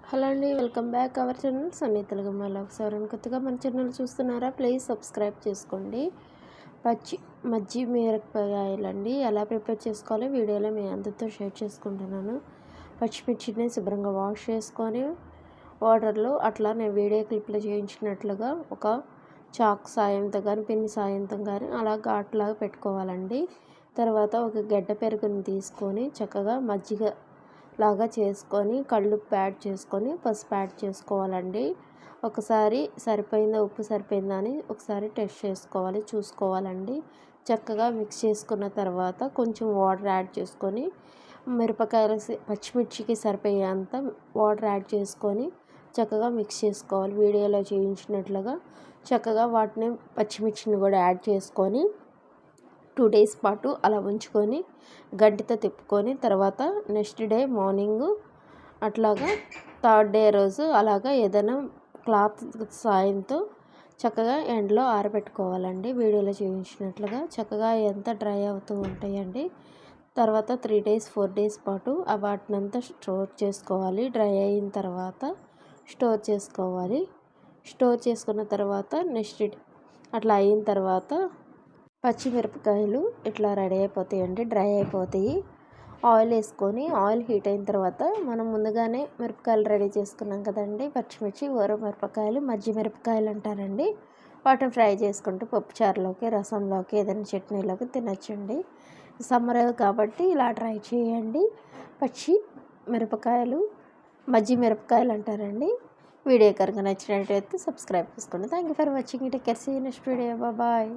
Hello అండి, welcome back our channel Sunny Telugu vlogs. ఎవరైనా కొత్తగా మన ఛానల్ చూస్తున్నారా? ప్లీజ్ సబ్స్క్రైబ్ చేసుకోండి. మజ్జి మిరపకాయలండి ఎలా ప్రిపేర్ చేసుకోవాలో వీడియోలో మీ అందరితో షేర్ చేసుకుంటున్నాను. పచ్చిమిర్చిని శుభ్రంగా వాష్ చేసుకొని వాటర్లో అట్లా నేను వీడియో క్లిప్లో చేయించినట్లుగా ఒక చాక్ సాయంతో కానీ పిన్ని సాయంతో కానీ అలా ఘాట్లాగా పెట్టుకోవాలండి. తర్వాత ఒక గడ్డ పెరుగుని తీసుకొని చక్కగా మజ్జిగ లాగా చేసుకొని కళ్ళుప్పు యాడ్ చేసుకొని పసుపు యాడ్ చేసుకోవాలండి. ఒకసారి సరిపోయిందా, ఉప్పు సరిపోయిందా అని ఒకసారి టెస్ట్ చేసుకోవాలి, చూసుకోవాలండి. చక్కగా మిక్స్ చేసుకున్న తర్వాత కొంచెం వాటర్ యాడ్ చేసుకొని పచ్చిమిర్చికి సరిపోయేంత వాటర్ యాడ్ చేసుకొని చక్కగా మిక్స్ చేసుకోవాలి. వీడియోలో చూపించినట్లుగా చక్కగా వాటిని పచ్చిమిర్చిని కూడా యాడ్ చేసుకొని 2 days పాటు అలా ఉంచుకొని గడ్డితో తిప్పుకొని తర్వాత నెక్స్ట్ డే మార్నింగ్ అట్లాగా 3rd day రోజు అలాగా ఏదైనా క్లాత్ సాయంతో చక్కగా ఎండలో ఆరబెట్టుకోవాలండి. వీడియోలో చూపించినట్లుగా చక్కగా ఎంత డ్రై అవుతూ ఉంటాయండి. తర్వాత 3 days 4 days పాటు వాటినంతా స్టోర్ చేసుకోవాలి. డ్రై అయిన తర్వాత స్టోర్ చేసుకోవాలి. స్టోర్ చేసుకున్న తర్వాత నెక్స్ట్ అట్లా అయిన తర్వాత పచ్చిమిరపకాయలు ఇట్లా రెడీ అయిపోతాయండి, డ్రై అయిపోతాయి. ఆయిల్ వేసుకొని ఆయిల్ హీట్ అయిన తర్వాత మనం ముందుగానే మిరపకాయలు రెడీ చేసుకున్నాం కదండి, పచ్చిమిర్చి మిరపకాయలు మజ్జి మిరపకాయలు అంటారండి. వాటిని ఫ్రై చేసుకుంటూ పప్పుచారులోకి రసంలోకి ఏదైనా చట్నీలోకి తినచ్చండి. సమ్మర్ కాబట్టి ఇలా ట్రై చేయండి. పచ్చి మిరపకాయలు మజ్జి మిరపకాయలు అంటారండి. వీడియో కనుక నచ్చినట్టయితే సబ్స్క్రైబ్ చేసుకోండి. Thank you for watching. Take care. See you next video. Bye.